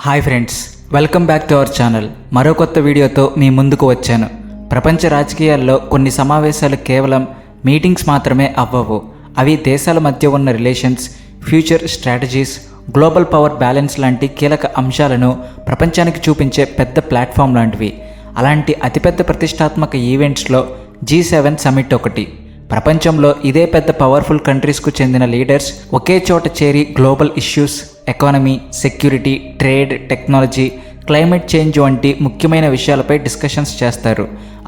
Hi friends, welcome back to our channel. మరో కొత్త వీడియోతో మీ ముందుకు వచ్చాను. ప్రపంచ రాజకీయాల్లో కొన్ని సమావేశాలు కేవలం మీటింగ్స్ మాత్రమే అవ్వవు. అవి దేశాల మధ్య ఉన్న relations, future strategies, global power balance లాంటి కీలక అంశాలను ప్రపంచానికి చూపించే పెద్ద ప్లాట్ఫామ్ లాంటివి. అలాంటి అతిపెద్ద ప్రతిష్టాత్మక ఈవెంట్స్లో G7 సమిట్ ఒకటి. ప్రపంచంలో ఇదే పెద్ద పవర్ఫుల్ కంట్రీస్కు చెందిన లీడర్స్ ఒకే చోట చేరి global issues, economy, security, trade, technology, climate change వంటి ముఖ్యమైన విషయాలపై డిస్కషన్స్ చేస్తారు.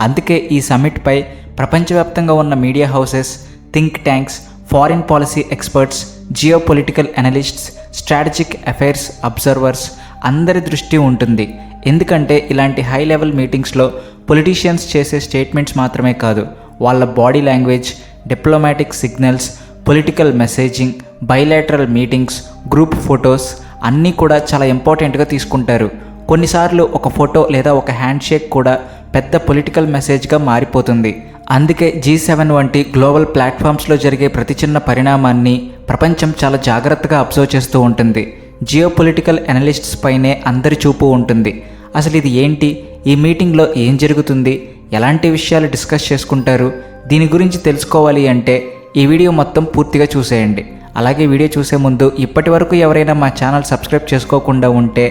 అందుకే ఈ సమిట్పై ప్రపంచవ్యాప్తంగా ఉన్న media houses, think tanks, foreign policy experts, geopolitical analysts, strategic affairs observers అందరి దృష్టి ఉంటుంది. ఎందుకంటే ఇలాంటి హై లెవెల్ మీటింగ్స్లో పొలిటీషియన్స్ చేసే స్టేట్మెంట్స్ మాత్రమే కాదు, వాళ్ళ body language, diplomatic signals, political messaging, bilateral meetings, group photos అన్నీ కూడా చాలా ఇంపార్టెంట్గా తీసుకుంటారు. కొన్నిసార్లు ఒక ఫోటో లేదా ఒక హ్యాండ్ షేక్ కూడా పెద్ద పొలిటికల్ మెసేజ్గా మారిపోతుంది. అందుకే G7 వంటి గ్లోబల్ ప్లాట్ఫామ్స్లో జరిగే ప్రతి చిన్న పరిణామాన్ని ప్రపంచం చాలా జాగ్రత్తగా అబ్జర్వ్ చేస్తూ ఉంటుంది. జియో పొలిటికల్ అనలిస్ట్స్ పైనే అందరి చూపు ఉంటుంది. అసలు ఇది ఏంటి, ఈ మీటింగ్లో ఏం జరుగుతుంది, ఎలాంటి విషయాలు డిస్కస్ చేసుకుంటారు, దీని గురించి తెలుసుకోవాలి అంటే ఈ వీడియో మొత్తం పూర్తిగా చూసేయండి. అలాగే వీడియో చూసే ముందు ఇప్పటి వరకు ఎవరైనా మా ఛానల్ సబ్స్క్రైబ్ చేసుకోకుండా ఉంటే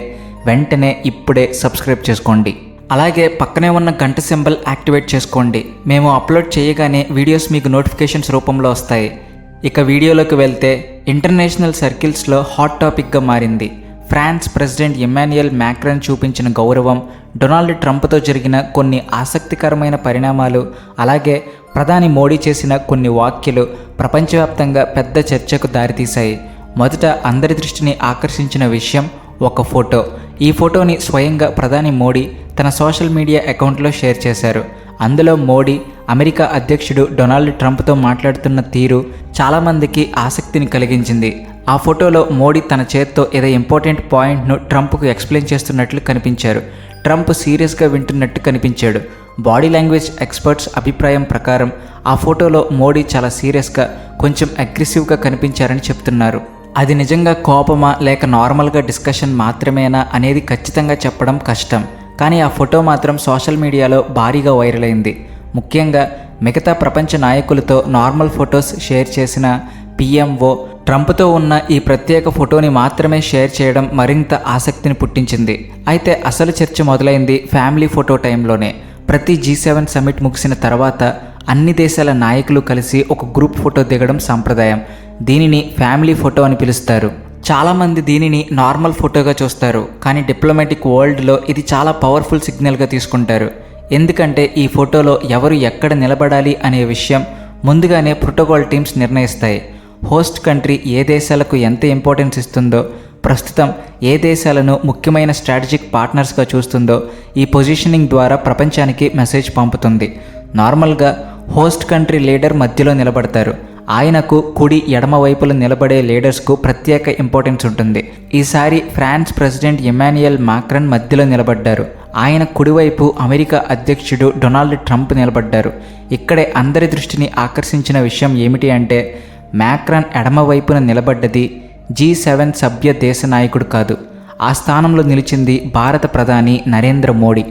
వెంటనే ఇప్పుడే సబ్స్క్రైబ్ చేసుకోండి. అలాగే పక్కనే ఉన్న గంట సింబల్ యాక్టివేట్ చేసుకోండి. మేము అప్లోడ్ చేయగానే వీడియోస్ మీకు నోటిఫికేషన్స్ రూపంలో వస్తాయి. ఇక వీడియోలోకి వెళ్తే, ఇంటర్నేషనల్ సర్కిల్స్లో హాట్ టాపిక్గా మారింది. ఫ్రాన్స్ ప్రెసిడెంట్ ఇమ్మాన్యుయల్ మ్యాక్రాన్ చూపించిన గౌరవం, డొనాల్డ్ ట్రంప్తో జరిగిన కొన్ని ఆసక్తికరమైన పరిణామాలు, అలాగే ప్రధాని మోడీ చేసిన కొన్ని వ్యాఖ్యలు ప్రపంచవ్యాప్తంగా పెద్ద చర్చకు దారితీశాయి. మొదట అందరి దృష్టిని ఆకర్షించిన విషయం ఒక ఫోటో. ఈ ఫోటోని స్వయంగా ప్రధాని మోడీ తన సోషల్ మీడియా అకౌంట్లో షేర్ చేశారు. అందులో మోడీ అమెరికా అధ్యక్షుడు డొనాల్డ్ ట్రంప్తో మాట్లాడుతున్న తీరు చాలామందికి ఆసక్తిని కలిగించింది. ఆ ఫోటోలో మోడీ తన చేత్తో ఏదో ఇంపార్టెంట్ పాయింట్ను ట్రంప్కు ఎక్స్ప్లెయిన్ చేస్తున్నట్లు కనిపించారు. ట్రంప్ సీరియస్గా వింటున్నట్టు కనిపించాడు. బాడీ లాంగ్వేజ్ ఎక్స్పర్ట్స్ అభిప్రాయం ప్రకారం ఆ ఫోటోలో మోడీ చాలా సీరియస్గా, కొంచెం అగ్రెసివ్గా కనిపించారని చెప్తున్నారు. అది నిజంగా కోపమా లేక నార్మల్గా డిస్కషన్ మాత్రమేనా అనేది ఖచ్చితంగా చెప్పడం కష్టం. కానీ ఆ ఫోటో మాత్రం సోషల్ మీడియాలో భారీగా వైరల్ అయింది. ముఖ్యంగా మిగతా ప్రపంచ నాయకులతో నార్మల్ ఫొటోస్ షేర్ చేసిన PMO ట్రంప్తో ఉన్న ఈ ప్రత్యేక ఫోటోని మాత్రమే షేర్ చేయడం మరింత ఆసక్తిని పుట్టించింది. అయితే అసలు చర్చ మొదలైంది ఫ్యామిలీ ఫోటో టైంలోనే. ప్రతి G7 సమిట్ ముగిసిన తర్వాత అన్ని దేశాల నాయకులు కలిసి ఒక గ్రూప్ ఫోటో దిగడం సంప్రదాయం. దీనిని ఫ్యామిలీ ఫోటో అని పిలుస్తారు. చాలామంది దీనిని నార్మల్ ఫోటోగా చూస్తారు, కానీ డిప్లొమాటిక్ వరల్డ్లో ఇది చాలా పవర్ఫుల్ సిగ్నల్గా తీసుకుంటారు. ఎందుకంటే ఈ ఫోటోలో ఎవరు ఎక్కడ నిలబడాలి అనే విషయం ముందుగానే ప్రోటోకాల్ టీమ్స్ నిర్ణయిస్తాయి. హోస్ట్ కంట్రీ ఏ దేశాలకు ఎంత ఇంపార్టెన్స్ ఇస్తుందో, ప్రస్తుతం ఏ దేశాలను ముఖ్యమైన స్ట్రాటజిక్ పార్ట్నర్స్గా చూస్తుందో ఈ పొజిషనింగ్ ద్వారా ప్రపంచానికి మెసేజ్ పంపుతుంది. నార్మల్గా హోస్ట్ కంట్రీ లీడర్ మధ్యలో నిలబడతారు. ఆయనకు కుడి ఎడమ వైపులు నిలబడే లీడర్స్కు ప్రత్యేక ఇంపార్టెన్స్ ఉంటుంది. ఈసారి ఫ్రాన్స్ ప్రెసిడెంట్ ఇమ్మాన్యుయల్ మ్యాక్రాన్ మధ్యలో నిలబడ్డారు. ఆయన కుడివైపు అమెరికా అధ్యక్షుడు డొనాల్డ్ ట్రంప్ నిలబడ్డారు. ఇక్కడే అందరి దృష్టిని ఆకర్షించిన విషయం ఏమిటి అంటే, మ్యాక్రాన్ ఎడమ వైపున నిలబడ్డది G7 సభ్య దేశ నాయకుడు కాదు. ఆ స్థానంలో నిలిచింది భారత ప్రధాని నరేంద్ర మోడీ.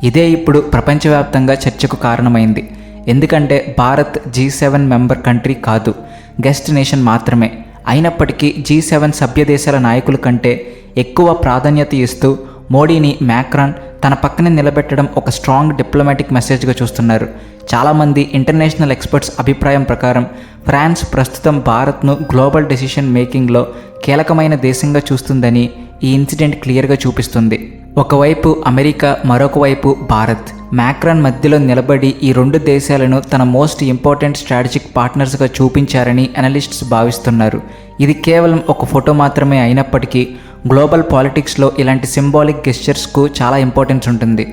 ఇదే ఇప్పుడు ప్రపంచవ్యాప్తంగా చర్చకు కారణమైంది. ఎందుకంటే భారత్ G7 మెంబర్ కంట్రీ కాదు, గెస్ట్ నేషన్ మాత్రమే. అయినప్పటికీ G7 సభ్య దేశాల నాయకుల కంటే ఎక్కువ ప్రాధాన్యత ఇస్తూ మోడీని మ్యాక్రాన్ తన పక్కనే నిలబెట్టడం ఒక స్ట్రాంగ్ డిప్లొమాటిక్ మెసేజ్గా చూస్తున్నారు. చాలామంది ఇంటర్నేషనల్ ఎక్స్పర్ట్స్ అభిప్రాయం ప్రకారం ఫ్రాన్స్ ప్రస్తుతం భారత్ను గ్లోబల్ డెసిషన్ మేకింగ్లో కీలకమైన దేశంగా చూస్తుందని ఈ ఇన్సిడెంట్ క్లియర్గా చూపిస్తుంది. ఒకవైపు అమెరికా, మరొక వైపు భారత్. మ్యాక్రాన్ మధ్యలో నిలబడి ఈ రెండు దేశాలను తన మోస్ట్ ఇంపార్టెంట్ స్ట్రాటజిక్ పార్ట్నర్స్గా చూపించారని అనలిస్ట్స్ భావిస్తున్నారు. ఇది కేవలం ఒక ఫోటో మాత్రమే అయినప్పటికీ గ్లోబల్ పాలిటిక్స్లో ఇలాంటి సింబాలిక్ గెస్చర్స్కు చాలా ఇంపార్టెన్స్ ఉంటుంది.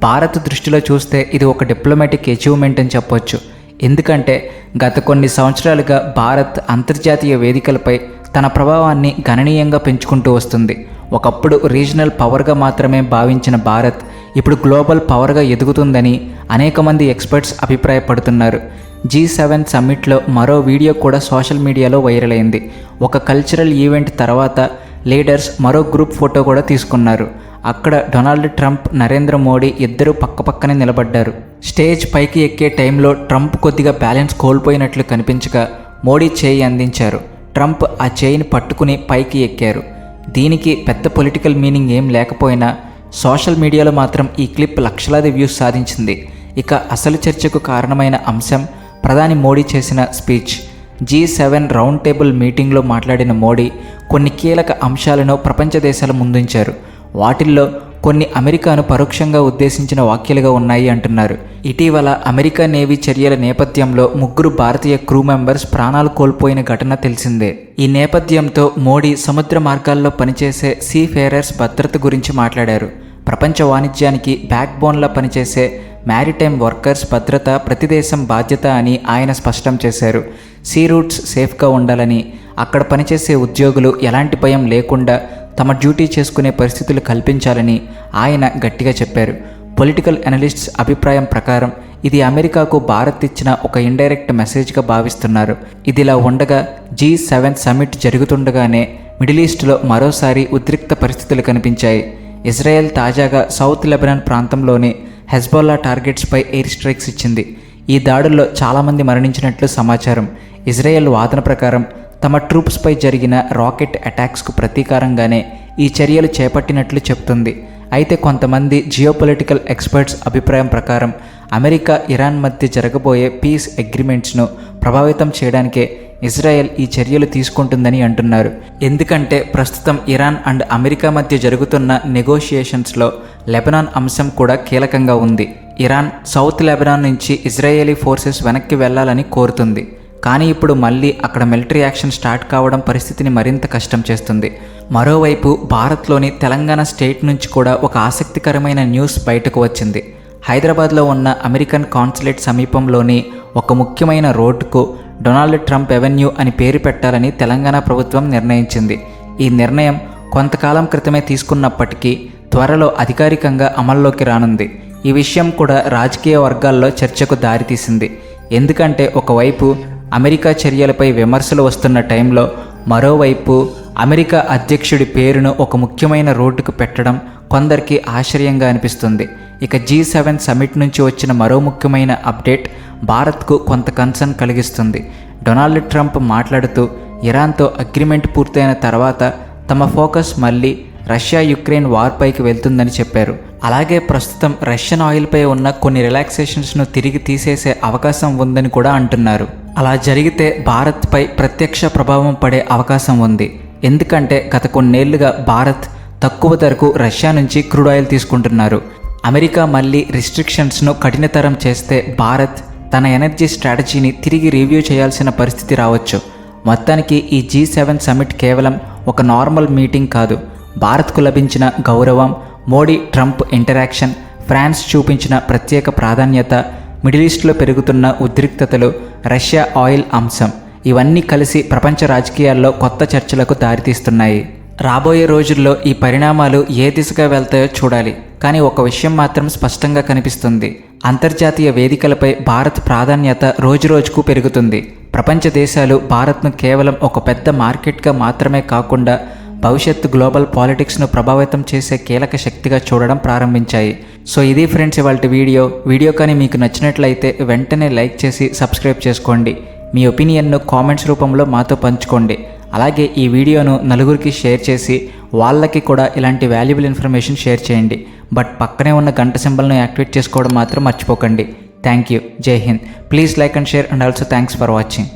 భారత్ దృష్టిలో చూస్తే ఇది ఒక డిప్లొమాటిక్ అచీవ్మెంట్ అని చెప్పొచ్చు. ఎందుకంటే గత కొన్ని సంవత్సరాలుగా భారత్ అంతర్జాతీయ వేదికలపై తన ప్రభావాన్ని గణనీయంగా పెంచుకుంటూ వస్తుంది. ఒకప్పుడు రీజనల్ పవర్గా మాత్రమే భావించిన భారత్ ఇప్పుడు గ్లోబల్ పవర్గా ఎదుగుతుందని అనేక మంది ఎక్స్పర్ట్స్ అభిప్రాయపడుతున్నారు. G7 సమ్మిట్లో మరో వీడియో కూడా సోషల్ మీడియాలో వైరల్ అయింది. ఒక కల్చరల్ ఈవెంట్ తర్వాత లీడర్స్ మరో గ్రూప్ ఫోటో కూడా తీసుకున్నారు. అక్కడ డొనాల్డ్ ట్రంప్, నరేంద్ర మోడీ ఇద్దరూ పక్కపక్కనే నిలబడ్డారు. స్టేజ్ పైకి ఎక్కే టైంలో ట్రంప్ కొద్దిగా బ్యాలెన్స్ కోల్పోయినట్లు కనిపించగా మోడీ చేయి అందించారు. ట్రంప్ ఆ చేయిని పట్టుకుని పైకి ఎక్కారు. దీనికి పెద్ద పొలిటికల్ మీనింగ్ ఏం లేకపోయినా సోషల్ మీడియాలో మాత్రం ఈ క్లిప్ లక్షలాది వ్యూస్ సాధించింది. ఇక అసలు చర్చకు కారణమైన అంశం ప్రధాని మోడీ చేసిన స్పీచ్. G7 రౌండ్ టేబుల్ మీటింగ్లో మాట్లాడిన మోడీ కొన్ని కీలక అంశాలను ప్రపంచ దేశాల ముందుంచారు. వాటిల్లో కొన్ని అమెరికాను పరోక్షంగా ఉద్దేశించిన వ్యాఖ్యలుగా ఉన్నాయి అంటున్నారు. ఇటీవల అమెరికా నేవీ చర్యల నేపథ్యంలో 3 భారతీయ క్రూ మెంబర్స్ ప్రాణాలు కోల్పోయిన ఘటన తెలిసిందే. ఈ నేపథ్యంతో మోడీ సముద్ర మార్గాల్లో పనిచేసే సీ ఫేరర్స్ భద్రత గురించి మాట్లాడారు. ప్రపంచ వాణిజ్యానికి బ్యాక్ బోన్లా పనిచేసే మ్యారిటైమ్ వర్కర్స్ భద్రత ప్రతి దేశం బాధ్యత అని ఆయన స్పష్టం చేశారు. సీ రూట్స్ సేఫ్గా ఉండాలని, అక్కడ పనిచేసే ఉద్యోగులు ఎలాంటి భయం లేకుండా తమ డ్యూటీ చేసుకునే పరిస్థితులు కల్పించాలని ఆయన గట్టిగా చెప్పారు. పొలిటికల్ అనలిస్ట్స్ అభిప్రాయం ప్రకారం ఇది అమెరికాకు భారత్ ఇచ్చిన ఒక ఇండైరెక్ట్ మెసేజ్గా భావిస్తున్నారు. ఇదిలా ఉండగా G7 సమ్మిట్ జరుగుతుండగానే మిడిల్ ఈస్ట్లో మరోసారి ఉద్రిక్త పరిస్థితులు కనిపించాయి. ఇజ్రాయెల్ తాజాగా సౌత్ లెబనాన్ ప్రాంతంలోని హెజ్బొల్లా టార్గెట్స్పై ఎయిర్ స్ట్రైక్స్ ఇచ్చింది. ఈ దాడుల్లో చాలామంది మరణించినట్లు సమాచారం. ఇజ్రాయెల్ వాదన ప్రకారం తమ ట్రూప్స్పై జరిగిన రాకెట్ అటాక్స్కు ప్రతీకారంగానే ఈ చర్యలు చేపట్టినట్లు చెబుతుంది. అయితే కొంతమంది జియోపొలిటికల్ ఎక్స్పర్ట్స్ అభిప్రాయం ప్రకారం అమెరికా, ఇరాన్ మధ్య జరగబోయే పీస్ అగ్రిమెంట్స్ను ప్రభావితం చేయడానికే ఇజ్రాయెల్ ఈ చర్యలు తీసుకుంటుందని అంటున్నారు. ఎందుకంటే ప్రస్తుతం ఇరాన్ అండ్ అమెరికా మధ్య జరుగుతున్న నెగోషియేషన్స్లో లెబనాన్ అంశం కూడా కీలకంగా ఉంది. ఇరాన్ సౌత్ లెబనాన్ నుంచి ఇజ్రాయేలీ ఫోర్సెస్ వెనక్కి వెళ్లాలని కోరుతుంది. కానీ ఇప్పుడు మళ్ళీ అక్కడ మిలిటరీ యాక్షన్ స్టార్ట్ కావడం పరిస్థితిని మరింత కష్టం చేస్తుంది. మరోవైపు భారత్లోని తెలంగాణ స్టేట్ నుంచి కూడా ఒక ఆసక్తికరమైన న్యూస్ బయటకు వచ్చింది. హైదరాబాద్లో ఉన్న అమెరికన్ కాన్సులేట్ సమీపంలోని ఒక ముఖ్యమైన రోడ్డుకు డొనాల్డ్ ట్రంప్ అవెన్యూ అని పేరు పెట్టాలని తెలంగాణ ప్రభుత్వం నిర్ణయించింది. ఈ నిర్ణయం కొంతకాలం క్రితమే తీసుకున్నప్పటికీ త్వరలో అధికారికంగా అమల్లోకి రానుంది. ఈ విషయం కూడా రాజకీయ వర్గాల్లో చర్చకు దారితీసింది. ఎందుకంటే ఒకవైపు అమెరికా చర్యలపై విమర్శలు వస్తున్న టైంలో మరోవైపు అమెరికా అధ్యక్షుడి పేరును ఒక ముఖ్యమైన రోడ్డుకు పెట్టడం కొందరికి ఆశ్చర్యంగా అనిపిస్తుంది. ఇక G7 సమ్మిట్ నుంచి వచ్చిన మరో ముఖ్యమైన అప్డేట్ భారత్కు కొంత కన్సర్న్ కలిగిస్తుంది. డొనాల్డ్ ట్రంప్ మాట్లాడుతూ ఇరాన్తో అగ్రిమెంట్ పూర్తయిన తర్వాత తమ ఫోకస్ మళ్ళీ రష్యా యుక్రెయిన్ వార్ పైకి వెళ్తుందని చెప్పారు. అలాగే ప్రస్తుతం రష్యన్ ఆయిల్పై ఉన్న కొన్ని రిలాక్సేషన్స్ను తిరిగి తీసేసే అవకాశం ఉందని కూడా అంటున్నారు. అలా జరిగితే భారత్పై ప్రత్యక్ష ప్రభావం పడే అవకాశం ఉంది. ఎందుకంటే గత కొన్నేళ్లుగా భారత్ తక్కువ ధరకు రష్యా నుంచి క్రూడ్ ఆయిల్ తీసుకుంటున్నారు. అమెరికా మళ్ళీ రిస్ట్రిక్షన్స్ను కఠినతరం చేస్తే భారత్ తన ఎనర్జీ స్ట్రాటజీని తిరిగి రివ్యూ చేయాల్సిన పరిస్థితి రావచ్చు. మొత్తానికి ఈ G7 సమ్మిట్ కేవలం ఒక నార్మల్ మీటింగ్ కాదు. భారత్కు లభించిన గౌరవం, మోడీ ట్రంప్ ఇంటరాక్షన్, ఫ్రాన్స్ చూపించిన ప్రత్యేక ప్రాధాన్యత, మిడిల్ ఈస్ట్లో పెరుగుతున్న ఉద్రిక్తతలు, రష్యా ఆయిల్ అంశం ఇవన్నీ కలిసి ప్రపంచ రాజకీయాల్లో కొత్త చర్చలకు దారితీస్తున్నాయి. రాబోయే రోజుల్లో ఈ పరిణామాలు ఏ దిశగా వెళ్తాయో చూడాలి. కానీ ఒక విషయం మాత్రం స్పష్టంగా కనిపిస్తుంది. అంతర్జాతీయ వేదికలపై భారత్ ప్రాధాన్యత రోజురోజుకు పెరుగుతుంది. ప్రపంచ దేశాలు భారత్ను కేవలం ఒక పెద్ద మార్కెట్గా మాత్రమే కాకుండా భవిష్యత్తు గ్లోబల్ పాలిటిక్స్ను ప్రభావితం చేసే కీలక శక్తిగా చూడడం ప్రారంభించాయి. సో ఇది ఫ్రెండ్స్ ఇవాల్టి వీడియో కానీ మీకు నచ్చినట్లయితే వెంటనే లైక్ చేసి సబ్స్క్రైబ్ చేసుకోండి. మీ ఒపీనియన్ను కామెంట్స్ రూపంలో మాతో పంచుకోండి. అలాగే ఈ వీడియోను నలుగురికి షేర్ చేసి వాళ్ళకి కూడా ఇలాంటి వాల్యుబుల్ ఇన్ఫర్మేషన్ షేర్ చేయండి. బట్ పక్కనే ఉన్న గంట సింబల్ను యాక్టివేట్ చేసుకోవడం మాత్రం మర్చిపోకండి. Thank you. Jai Hind. Please like and share and also thanks for watching.